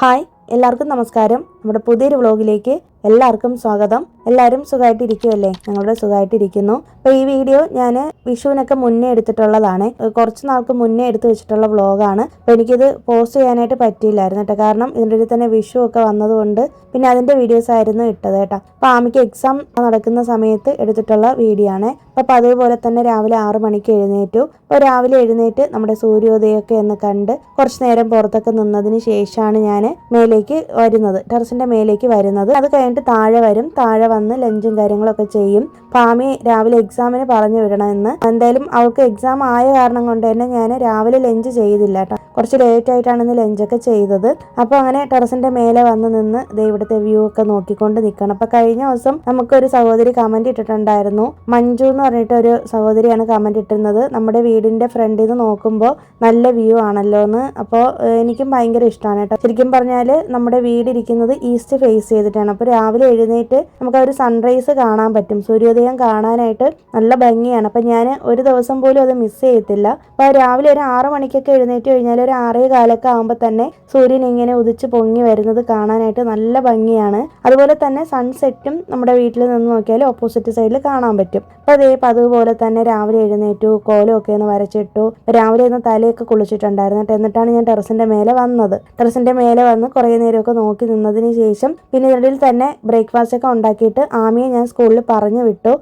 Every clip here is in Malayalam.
ഹായ്, എല്ലാവർക്കും നമസ്കാരം. നമ്മുടെ പുതിയൊരു വ്ളോഗിലേക്ക് എല്ലാവർക്കും സ്വാഗതം. എല്ലാവരും സുഖമായിട്ടിരിക്കുമല്ലേ? ഞങ്ങളുടെ സുഖമായിട്ടിരിക്കുന്നു. അപ്പോൾ ഈ വീഡിയോ ഞാൻ വിഷുവിനൊക്കെ മുന്നേ എടുത്തിട്ടുള്ളതാണ്. കുറച്ച് നാൾക്ക് മുന്നേ എടുത്തു വെച്ചിട്ടുള്ള വ്ളോഗാണ്. അപ്പോൾ എനിക്കിത് പോസ്റ്റ് ചെയ്യാനായിട്ട് പറ്റിയില്ലായിരുന്നു കേട്ടോ. കാരണം ഇതിൻ്റെ ഇടയിൽ തന്നെ വിഷു ഒക്കെ വന്നതുകൊണ്ട് പിന്നെ അതിൻ്റെ വീഡിയോസ് ആയിരുന്നു ഇട്ടത് കേട്ടോ. അപ്പോൾ ആമിക്ക് എക്സാം നടക്കുന്ന സമയത്ത് എടുത്തിട്ടുള്ള വീഡിയോ ആണ്. അപ്പോൾ അതുപോലെ തന്നെ രാവിലെ 6 മണിക്ക് എഴുന്നേറ്റു. അപ്പോൾ രാവിലെ എഴുന്നേറ്റ് നമ്മുടെ സൂര്യോദയമൊക്കെ ഒന്ന് കണ്ട് കുറച്ച് നേരം പുറത്തൊക്കെ നിന്നതിന് ശേഷമാണ് ഞാൻ മേലേക്ക് വരുന്നത്, ടെറസിൻ്റെ മേലേക്ക് വരുന്നത്. അത് കഴിഞ്ഞിട്ട് താഴെ വരും. താഴെ വന്ന് ലഞ്ചും കാര്യങ്ങളൊക്കെ ചെയ്യും. പാമി രാവിലെ എക്സാമിന് പറഞ്ഞു വിടണമെന്ന്. എന്തായാലും അവൾക്ക് എക്സാം ആയ കാരണം കൊണ്ട് തന്നെ ഞാൻ രാവിലെ ലഞ്ച് ചെയ്തില്ല കേട്ടോ. കുറച്ച് ലേറ്റ് ആയിട്ടാണ് ഇന്ന് ലഞ്ചൊക്കെ ചെയ്തത്. അപ്പോൾ അങ്ങനെ ടെറസിൻ്റെ മേലെ വന്ന് നിന്ന് ഇവിടുത്തെ വ്യൂ ഒക്കെ നോക്കിക്കൊണ്ട് നിൽക്കണം. അപ്പോൾ കഴിഞ്ഞ ദിവസം നമുക്കൊരു സഹോദരി കമൻറ്റ് ഇട്ടിട്ടുണ്ടായിരുന്നു. മഞ്ജു എന്ന് പറഞ്ഞിട്ട് ഒരു സഹോദരിയാണ് കമൻറ്റ് ഇട്ടിരുന്നത്. നമ്മുടെ വീടിൻ്റെ ഫ്രണ്ടിൽ നിന്ന് നോക്കുമ്പോൾ നല്ല വ്യൂ ആണല്ലോ എന്ന്. അപ്പോൾ എനിക്കും ഭയങ്കര ഇഷ്ടമാണ് കേട്ടോ. ശരിക്കും പറഞ്ഞാൽ നമ്മുടെ വീടിരിക്കുന്നത് ഈസ്റ്റ് ഫേസ് ചെയ്തിട്ടാണ്. അപ്പോൾ രാവിലെ എഴുന്നേറ്റ് നമുക്ക് ഒരു സൺറൈസ് കാണാൻ പറ്റും. സൂര്യോദയം കാണാനായിട്ട് നല്ല ഭംഗിയാണ്. അപ്പോൾ ഞാൻ ഒരു ദിവസം പോലും അത് മിസ് ചെയ്യത്തില്ല. അപ്പോൾ രാവിലെ ഒരു 6 മണിക്കൊക്കെ എഴുന്നേറ്റ് കഴിഞ്ഞാൽ ഒരു 6:15 ആകുമ്പോൾ തന്നെ സൂര്യൻ ഇങ്ങനെ ഉദിച്ച് പൊങ്ങി വരുന്നത് കാണാനായിട്ട് നല്ല ഭംഗിയാണ്. അതുപോലെ തന്നെ സൺസെറ്റും നമ്മുടെ വീട്ടിൽ നിന്ന് നോക്കിയാൽ ഓപ്പോസിറ്റ് സൈഡിൽ കാണാൻ പറ്റും. അപ്പോൾ അതുപോലെ തന്നെ രാവിലെ എഴുന്നേറ്റു, കോലമൊക്കെ ഒന്ന് വരച്ചിട്ടു. രാവിലെ ഒന്ന് തലയൊക്കെ കുളിച്ചിട്ടുണ്ടായിരുന്നു. എന്നിട്ടാണ് ഞാൻ ടെറസിൻ്റെ മേലെ വന്നത്. ടെറസിൻ്റെ മേലെ വന്ന് കുറേ നേരമൊക്കെ നോക്കി നിന്നതിന് ശേഷം പിന്നെ ഇതിനിടയിൽ തന്നെ ബ്രേക്ക്ഫാസ്റ്റ് ഒക്കെ ഉണ്ടാക്കിയിട്ട് ആമിയെ ഞാൻ സ്കൂളിൽ പറഞ്ഞു വിട്ടു.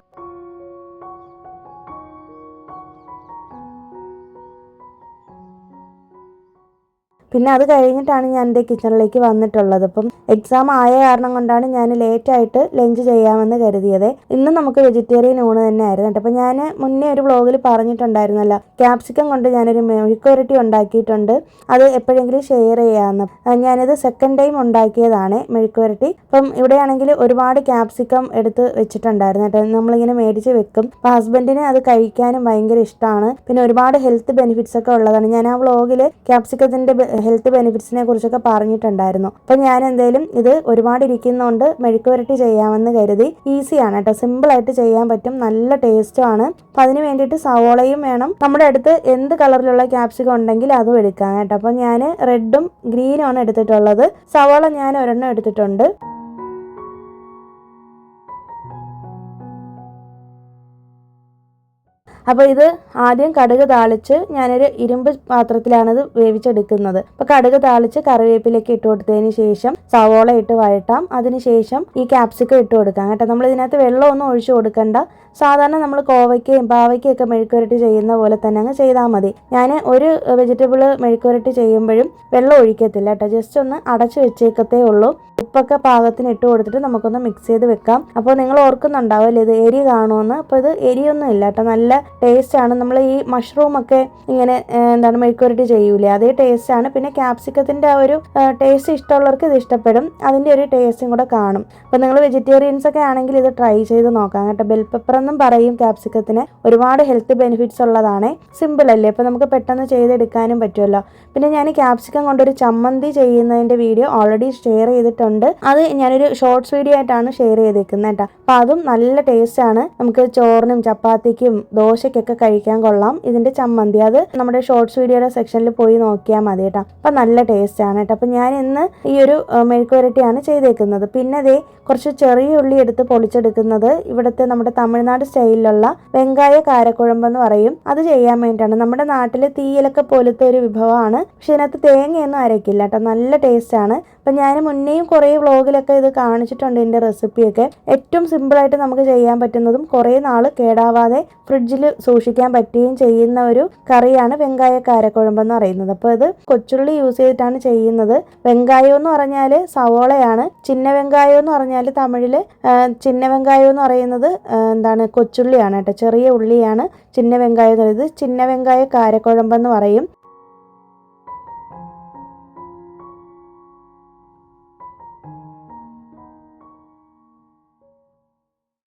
പിന്നെ അത് കഴിഞ്ഞിട്ടാണ് ഞാൻ എൻ്റെ കിച്ചണിലേക്ക് വന്നിട്ടുള്ളത്. അപ്പം എക്സാം ആയ കാരണം കൊണ്ടാണ് ഞാൻ ലേറ്റായിട്ട് ലഞ്ച് ചെയ്യാമെന്ന് കരുതിയത്. ഇന്ന് നമുക്ക് വെജിറ്റേറിയൻ ഊണ് തന്നെ ആയിരുന്നു കേട്ടോ. അപ്പോൾ ഞാൻ മുന്നേ ഒരു വ്ളോഗിൽ പറഞ്ഞിട്ടുണ്ടായിരുന്നല്ലോ, ക്യാപ്സിക്കം കൊണ്ട് ഞാനൊരു മെഴുക്കുവരട്ടി ഉണ്ടാക്കിയിട്ടുണ്ട്. അത് എപ്പോഴെങ്കിലും ഷെയർ ചെയ്യാമെന്ന്. ഞാനിത് സെക്കൻഡ് ടൈം ഉണ്ടാക്കിയതാണ് മെഴുക്കുവരട്ടി. അപ്പം ഇവിടെയാണെങ്കിൽ ഒരുപാട് ക്യാപ്സിക്കം എടുത്ത് വെച്ചിട്ടുണ്ടായിരുന്നു കേട്ടോ. നമ്മളിങ്ങനെ മേടിച്ച് വെക്കും. അപ്പോൾ ഹസ്ബൻഡിന് അത് കഴിക്കാനും ഭയങ്കര ഇഷ്ടമാണ്. പിന്നെ ഒരുപാട് ഹെൽത്ത് ബെനിഫിറ്റ്സ് ഒക്കെ ഉള്ളതാണ്. ഞാൻ ആ വ്ളോഗിൽ ക്യാപ്സിക്കത്തിൻ്റെ ഹെൽത്ത് ബെനിഫിറ്റ്സിനെ കുറിച്ചൊക്കെ പറഞ്ഞിട്ടുണ്ടായിരുന്നു. അപ്പം ഞാൻ എന്തായാലും ഇത് ഒരുപാട് ഇരിക്കുന്നതുകൊണ്ട് മെഴുക്കുവരട്ടി ചെയ്യാമെന്ന് കരുതി. ഈസിയാണ് കേട്ടോ, സിമ്പിളായിട്ട് ചെയ്യാൻ പറ്റും, നല്ല ടേസ്റ്റുമാണ്. അപ്പം അതിന് വേണ്ടിയിട്ട് സവോളയും വേണം. നമ്മുടെ അടുത്ത് എന്ത് കളറിലുള്ള ക്യാപ്സിക്കം ഉണ്ടെങ്കിൽ അതും എടുക്കാം കേട്ടോ. അപ്പം ഞാൻ റെഡും ഗ്രീനും ആണ് എടുത്തിട്ടുള്ളത്. സവോള ഞാൻ ഒരെണ്ണം എടുത്തിട്ടുണ്ട്. അപ്പോൾ ഇത് ആദ്യം കടുക് താളിച്ച് ഞാനൊരു ഇരുമ്പ് പാത്രത്തിലാണിത് വേവിച്ചെടുക്കുന്നത്. അപ്പോൾ കടുക് താളിച്ച് കറിവേപ്പിലേക്ക് ഇട്ട് കൊടുത്തതിന് ശേഷം സവോള ഇട്ട് വഴട്ടാം. അതിനുശേഷം ഈ ക്യാപ്സിക്കം ഇട്ട് കൊടുക്കാം കേട്ടോ. നമ്മൾ ഇതിനകത്ത് വെള്ളമൊന്നും ഒഴിച്ചു കൊടുക്കണ്ട. സാധാരണ നമ്മൾ കോവയ്ക്കയും പാവയ്ക്കയൊക്കെ മെഴുക്കുവരട്ടി ചെയ്യുന്ന പോലെ തന്നെ അങ്ങ് ചെയ്താൽ മതി. ഞാൻ ഒരു വെജിറ്റബിൾ മെഴുക്കുവരട്ടി ചെയ്യുമ്പോഴും വെള്ളം ഒഴിക്കത്തില്ല കേട്ടോ. ജസ്റ്റ് ഒന്ന് അടച്ചു വെച്ചേക്കത്തേ ഉള്ളൂ. ഉപ്പൊക്കെ പാകത്തിന് ഇട്ട് കൊടുത്തിട്ട് നമുക്കൊന്ന് മിക്സ് ചെയ്ത് വെക്കാം. അപ്പോൾ നിങ്ങൾ ഓർക്കുന്നുണ്ടാവുമല്ലേ ഇത് എരി കാണുമെന്ന്. അപ്പോൾ ഇത് എരിയൊന്നും ഇല്ല കേട്ടോ, നല്ല ടേസ്റ്റാണ്. നമ്മൾ ഈ മഷ്റൂമൊക്കെ ഇങ്ങനെ മെഴുക്കുവരട്ടി ചെയ്യൂലേ, അതേ ടേസ്റ്റാണ്. പിന്നെ ക്യാപ്സിക്കത്തിൻ്റെ ആ ഒരു ടേസ്റ്റ് ഇഷ്ടമുള്ളവർക്ക് ഇത് ഇഷ്ടപ്പെടും. അതിൻ്റെ ഒരു ടേസ്റ്റും കൂടെ കാണും. അപ്പോൾ നിങ്ങൾ വെജിറ്റേറിയൻസ് ഒക്കെ ആണെങ്കിൽ ഇത് ട്രൈ ചെയ്ത് നോക്കാം കേട്ടോ. ബെൽ പെപ്പർ എന്നും പറയും ക്യാപ്സിക്കത്തിന്. ഒരുപാട് ഹെൽത്ത് ബെനിഫിറ്റ്സ് ഉള്ളതാണ്. സിമ്പിൾ അല്ലേ, അപ്പോൾ നമുക്ക് പെട്ടെന്ന് ചെയ്തെടുക്കാനും പറ്റുമല്ലോ. പിന്നെ ഞാൻ ക്യാപ്സിക്കം കൊണ്ടൊരു ചമ്മന്തി ചെയ്യുന്നതിൻ്റെ വീഡിയോ ഓൾറെഡി ഷെയർ ചെയ്തിട്ടുണ്ട്. അത് ഞാനൊരു ഷോർട്സ് വീഡിയോ ആയിട്ടാണ് ഷെയർ ചെയ്തേക്കുന്നത് കേട്ടോ. അപ്പോൾ അതും നല്ല ടേസ്റ്റാണ്. നമുക്ക് ചോറിനും ചപ്പാത്തിക്കും ദോശയ്ക്കൊക്കെ കഴിക്കാൻ കൊള്ളാം ഇതിൻ്റെ ചമ്മന്തി. അത് നമ്മുടെ ഷോർട്സ് വീഡിയോയുടെ സെക്ഷനിൽ പോയി നോക്കിയാൽ മതി കേട്ടോ. അപ്പം നല്ല ടേസ്റ്റാണ് കേട്ടോ. അപ്പം ഞാൻ ഇന്ന് ഈ ഒരു മെഴുക്കുവരട്ടിയാണ് ചെയ്തേക്കുന്നത്. പിന്നെ അതേ കുറച്ച് ചെറിയ ഉള്ളി എടുത്ത് പൊളിച്ചെടുക്കുന്നത്. ഇവിടുത്തെ നമ്മുടെ തമിഴ്നാട് സ്റ്റൈലിലുള്ള വെങ്കായ കാരക്കുഴമ്പെന്ന് പറയും. അത് ചെയ്യാൻ വേണ്ടിയിട്ടാണ്. നമ്മുടെ നാട്ടിൽ തീയലൊക്കെ പോലത്തെ ഒരു വിഭവമാണ്. പക്ഷെ ഇതിനകത്ത് തേങ്ങയൊന്നും അരയ്ക്കില്ല കേട്ടോ. നല്ല ടേസ്റ്റാണ്. അപ്പം ഞാൻ മുന്നേയും കുറേ വ്ളോഗിലൊക്കെ ഇത് കാണിച്ചിട്ടുണ്ട് ഇതിൻ്റെ റെസിപ്പിയൊക്കെ. ഏറ്റവും സിമ്പിളായിട്ട് നമുക്ക് ചെയ്യാൻ പറ്റുന്നതും കുറേ നാൾ കേടാവാതെ ഫ്രിഡ്ജിൽ സൂക്ഷിക്കാൻ പറ്റുകയും ചെയ്യുന്ന ഒരു കറിയാണ് വെങ്കായ കാരക്കുഴമ്പെന്ന് പറയുന്നത്. അപ്പോൾ ഇത് കൊച്ചുള്ളി യൂസ് ചെയ്തിട്ടാണ് ചെയ്യുന്നത്. വെങ്കായം എന്ന് പറഞ്ഞാൽ സവോളയാണ്. ചിന്ന വെങ്കായം എന്ന് പറഞ്ഞാൽ തമിഴിൽ ചിന്ന വെങ്കായം എന്ന് പറയുന്നത് കൊച്ചുള്ളിയാണ് കേട്ടോ. ചെറിയ ഉള്ളിയാണ് ചിന്ന വെങ്കായം എന്ന് പറയുന്നത്. ചിന്ന വെങ്കായ കാരക്കുഴമ്പെന്ന് പറയും.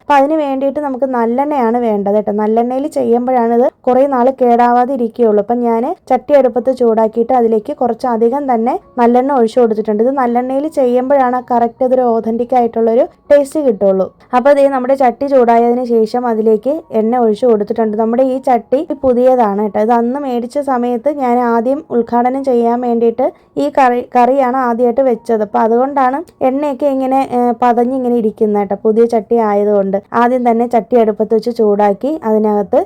അപ്പോൾ അതിന് വേണ്ടിയിട്ട് നമുക്ക് നല്ലെണ്ണയാണ് വേണ്ടത് കേട്ടോ. നല്ലെണ്ണയിൽ ചെയ്യുമ്പോഴാണ് ഇത് കുറേ നാൾ കേടാവാതെ ഇരിക്കുകയുള്ളൂ. അപ്പം ഞാൻ ചട്ടി അടുപ്പത്ത് ചൂടാക്കിയിട്ട് അതിലേക്ക് കുറച്ചധികം തന്നെ നല്ലെണ്ണ ഒഴിച്ചു കൊടുത്തിട്ടുണ്ട്. ഇത് നല്ലെണ്ണയിൽ ചെയ്യുമ്പോഴാണ് കറക്റ്റ് അതൊരു ഓതൻറ്റിക് ആയിട്ടുള്ളൊരു ടേസ്റ്റ് കിട്ടുള്ളൂ. അപ്പോൾ അതേ നമ്മുടെ ചട്ടി ചൂടായതിനു ശേഷം അതിലേക്ക് എണ്ണ ഒഴിച്ചു കൊടുത്തിട്ടുണ്ട്. നമ്മുടെ ഈ ചട്ടി പുതിയതാണ് കേട്ടോ. ഇത് അന്ന് മേടിച്ച സമയത്ത് ഞാൻ ആദ്യം ഉദ്ഘാടനം ചെയ്യാൻ വേണ്ടിയിട്ട് ഈ കറിയാണ് ആദ്യമായിട്ട് വെച്ചത്. അപ്പോൾ അതുകൊണ്ടാണ് എണ്ണയൊക്കെ ഇങ്ങനെ പതഞ്ഞിങ്ങനെ ഇരിക്കുന്നത് കേട്ടോ, പുതിയ ചട്ടി ആയതുകൊണ്ട്. ആദ്യം തന്നെ ചട്ടി അടുപ്പത്ത് വെച്ച് ചൂടാക്കി അതിനകത്ത്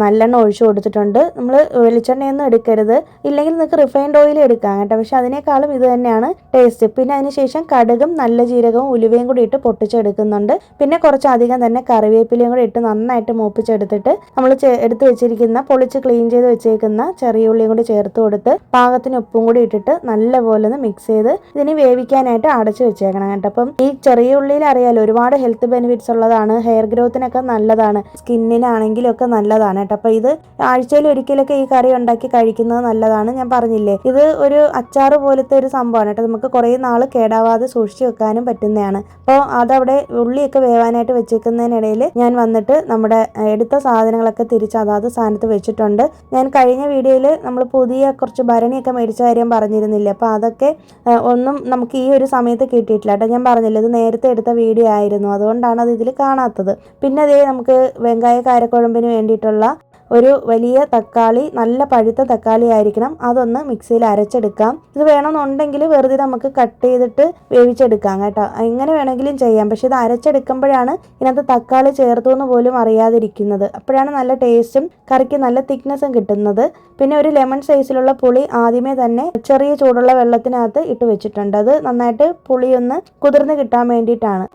നല്ലെണ്ണ ഒഴിച്ചു കൊടുത്തിട്ടുണ്ട്. നമ്മൾ വെളിച്ചെണ്ണയൊന്നും എടുക്കരുത്, ഇല്ലെങ്കിൽ നിങ്ങൾക്ക് റിഫൈൻഡ് ഓയിൽ എടുക്കാം കേട്ടോ. പക്ഷെ അതിനേക്കാളും ഇത് തന്നെയാണ് ടേസ്റ്റ്. പിന്നെ അതിനുശേഷം കടുകും നല്ല ജീരകവും ഉലുവയും കൂടി ഇട്ട് പൊട്ടിച്ചെടുക്കുന്നുണ്ട്. പിന്നെ കുറച്ചധികം തന്നെ കറിവേപ്പിലയും കൂടി ഇട്ട് നന്നായിട്ട് മൂപ്പിച്ചെടുത്തിട്ട് നമ്മൾ എടുത്ത് വെച്ചിരിക്കുന്ന പൊളിച്ച് ക്ലീൻ ചെയ്ത് വെച്ചേക്കുന്ന ചെറിയ ഉള്ളിയും കൂടി ചേർത്ത് കൊടുത്ത് പാകത്തിന് ഉപ്പും കൂടി ഇട്ടിട്ട് നല്ലപോലെ ഒന്ന് മിക്സ് ചെയ്ത് ഇതിന് വേവിക്കാനായിട്ട് അടച്ചു വെച്ചേക്കണം കേട്ടോ. അപ്പം ഈ ചെറിയ ഉള്ളിയിൽ അറിയാലോ ഒരുപാട് ഹെൽത്ത് ബെനിഫിറ്റ്സ് ഉള്ളതാണ്, ഹെയർ ഗ്രോത്തിനൊക്കെ നല്ലതാണ്, സ്കിന്നിനാണെങ്കിലും ഒക്കെ നല്ലതാണ് കേട്ടോ. അപ്പോൾ ഇത് ആഴ്ചയിൽ ഒരിക്കലൊക്കെ ഈ കറി ഉണ്ടാക്കി കഴിക്കുന്നത് നല്ലതാണ്. ഞാൻ പറഞ്ഞില്ലേ, ഇത് ഒരു അച്ചാറ് പോലത്തെ ഒരു സംഭവമാണ് കേട്ടോ. നമുക്ക് കുറേ നാൾ കേടാവാതെ സൂക്ഷിച്ച് വെക്കാനും പറ്റുന്നതാണ്. അപ്പോൾ അതവിടെ ഉള്ളിയൊക്കെ വേവാനായിട്ട് വെച്ചേക്കുന്നതിനിടയിൽ ഞാൻ വന്നിട്ട് നമ്മുടെ എടുത്ത സാധനങ്ങളൊക്കെ തിരിച്ച് അതാത് സ്ഥാനത്ത് വെച്ചിട്ടുണ്ട്. ഞാൻ കഴിഞ്ഞ വീഡിയോയിൽ നമ്മൾ പുതിയ കുറച്ച് ഭരണിയൊക്കെ മേടിച്ച കാര്യം പറഞ്ഞിരുന്നില്ല. അപ്പോൾ അതൊക്കെ ഒന്നും നമുക്ക് ഈ ഒരു സമയത്ത് കിട്ടിയിട്ടില്ല കേട്ടോ. ഞാൻ പറഞ്ഞില്ല, ഇത് നേരത്തെ എടുത്ത വീഡിയോ ആയിരുന്നു, അതുകൊണ്ടാണ് അത് ഇതിൽ കാണാത്തത്. പിന്നെ അതേ നമുക്ക് വെങ്കായ കാരക്കുഴമ്പിന് വേണ്ടിയിട്ടുള്ള ഒരു വലിയ തക്കാളി, നല്ല പഴുത്ത തക്കാളി ആയിരിക്കണം, അതൊന്ന് മിക്സിയിൽ അരച്ചെടുക്കാം. ഇത് വേണമെന്നുണ്ടെങ്കിൽ വെറുതെ നമുക്ക് കട്ട് ചെയ്തിട്ട് വേവിച്ചെടുക്കാം കേട്ടോ, എങ്ങനെ വേണമെങ്കിലും ചെയ്യാം. പക്ഷെ ഇത് അരച്ചെടുക്കുമ്പോഴാണ് ഇതിനകത്ത് തക്കാളി ചേർത്തു എന്ന് പോലും അറിയാതിരിക്കുന്നത്. അപ്പോഴാണ് നല്ല ടേസ്റ്റും കറിക്ക് നല്ല തിക്നെസ്സും കിട്ടുന്നത്. പിന്നെ ഒരു ലെമൺ സൈസിലുള്ള പുളി ആദ്യമേ തന്നെ ചെറിയ ചൂടുള്ള വെള്ളത്തിനകത്ത് ഇട്ട് വെച്ചിട്ടുണ്ട്. അത് നന്നായിട്ട് പുളിയൊന്ന് കുതിർന്ന് കിട്ടാൻ വേണ്ടിയിട്ടാണ്.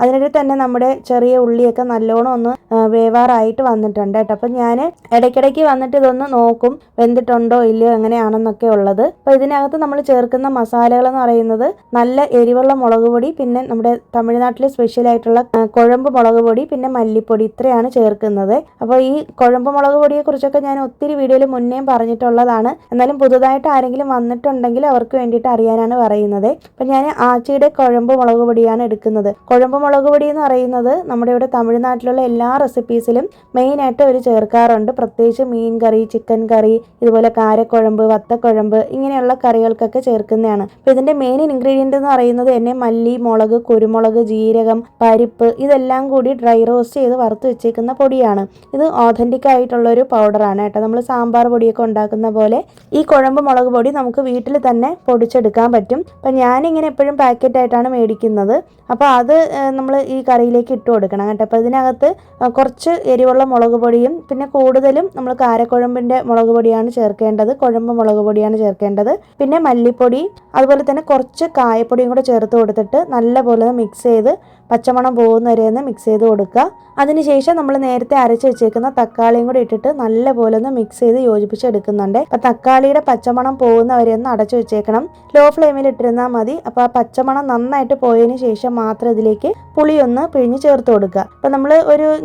അതിനിടയിൽ തന്നെ നമ്മുടെ ചെറിയ ഉള്ളിയൊക്കെ നല്ലോണം ഒന്ന് വേവാറായിട്ട് വന്നിട്ടുണ്ട് കേട്ടോ. അപ്പം ഞാൻ ഇടയ്ക്കിടയ്ക്ക് വന്നിട്ട് ഇതൊന്ന് നോക്കും, വെന്തിട്ടുണ്ടോ ഇല്ലയോ എങ്ങനെയാണെന്നൊക്കെ ഉള്ളത്. അപ്പോൾ ഇതിനകത്ത് നമ്മൾ ചേർക്കുന്ന മസാലകളെന്ന് പറയുന്നത് നല്ല എരിവുള്ള മുളക് പൊടി, പിന്നെ നമ്മുടെ തമിഴ്നാട്ടിലെ സ്പെഷ്യലായിട്ടുള്ള കുഴമ്പ് മുളക് പൊടി, പിന്നെ മല്ലിപ്പൊടി, ഇത്രയാണ് ചേർക്കുന്നത്. അപ്പോൾ ഈ കുഴമ്പ് മുളക് പൊടിയെ കുറിച്ചൊക്കെ ഞാൻ ഒത്തിരി വീഡിയോയിൽ മുന്നേ പറഞ്ഞിട്ടുള്ളതാണ്. എന്നാലും പുതുതായിട്ട് ആരെങ്കിലും വന്നിട്ടുണ്ടെങ്കിൽ അവർക്ക് വേണ്ടിയിട്ട് അറിയാനാണ് പറയുന്നത്. അപ്പം ഞാൻ ആച്ചിയുടെ കുഴമ്പ് മുളക് പൊടിയാണ് എടുക്കുന്നത്. കുഴമ്പ് മുളക് പൊടി എന്ന് പറയുന്നത് നമ്മുടെ ഇവിടെ തമിഴ്നാട്ടിലുള്ള എല്ലാ റെസിപ്പീസിലും മെയിനായിട്ട് അവർ ചേർക്കാറുണ്ട്. പ്രത്യേകിച്ച് മീൻ കറി, ചിക്കൻ കറി, ഇതുപോലെ കാരക്കുഴമ്പ്, വത്തക്കുഴമ്പ്, ഇങ്ങനെയുള്ള കറികൾക്കൊക്കെ ചേർക്കുന്നതാണ്. അപ്പോൾ ഇതിൻ്റെ മെയിൻ ഇൻഗ്രീഡിയൻ്റ് എന്ന് പറയുന്നത് തന്നെ മല്ലി, മുളക്, കുരുമുളക്, ജീരകം, പരിപ്പ്, ഇതെല്ലാം കൂടി ഡ്രൈ റോസ്റ്റ് ചെയ്ത് വറുത്ത് വെച്ചേക്കുന്ന പൊടിയാണ്. ഇത് ഓതൻറ്റിക് ആയിട്ടുള്ളൊരു പൗഡറാണ് കേട്ടോ. നമ്മൾ സാമ്പാർ പൊടിയൊക്കെ ഉണ്ടാക്കുന്ന പോലെ ഈ കുഴമ്പ് മുളക് പൊടി നമുക്ക് വീട്ടിൽ തന്നെ പൊടിച്ചെടുക്കാൻ പറ്റും. അപ്പം ഞാനിങ്ങനെ എപ്പോഴും പാക്കറ്റായിട്ടാണ് മേടിക്കുന്നത്. അപ്പോൾ അത് നമ്മൾ ഈ കറിയിലേക്ക് ഇട്ട് കൊടുക്കണം കേട്ടോ. അപ്പോൾ ഇതിനകത്ത് കുറച്ച് എരിവുള്ള മുളക് പൊടിയും പിന്നെ കൂടുതലും നമ്മൾ കാരക്കുഴമ്പിൻ്റെ മുളക് പൊടിയാണ് ചേർക്കേണ്ടത്, കുഴമ്പ് മുളക് പൊടിയാണ് ചേർക്കേണ്ടത്. പിന്നെ മല്ലിപ്പൊടി, അതുപോലെ തന്നെ കുറച്ച് കായപ്പൊടിയും കൂടെ ചേർത്ത് കൊടുത്തിട്ട് നല്ലപോലെ മിക്സ് ചെയ്ത് പച്ചമണം പോകുന്ന വരെ ഒന്ന് മിക്സ് ചെയ്ത് കൊടുക്കുക. അതിനുശേഷം നമ്മൾ നേരത്തെ അരച്ച് വെച്ചേക്കുന്ന തക്കാളിയും കൂടി ഇട്ടിട്ട് നല്ലപോലെ ഒന്ന് മിക്സ് ചെയ്ത് യോജിപ്പിച്ചെടുക്കുന്നുണ്ട്. അപ്പോൾ തക്കാളിയുടെ പച്ചമണം പോകുന്ന വരെ ഒന്ന് അടച്ചു വെച്ചേക്കണം, ലോ ഫ്ലെയിമിൽ ഇട്ടിരുന്നാൽ മതി. അപ്പോൾ ആ പച്ചമണം നന്നായിട്ട് പോയതിന് ശേഷം മാത്രം ഇതിലേക്ക് പുളിയൊന്ന് പിഴിഞ്ഞ് ചേർത്ത് കൊടുക്കുക. അപ്പം നമ്മൾ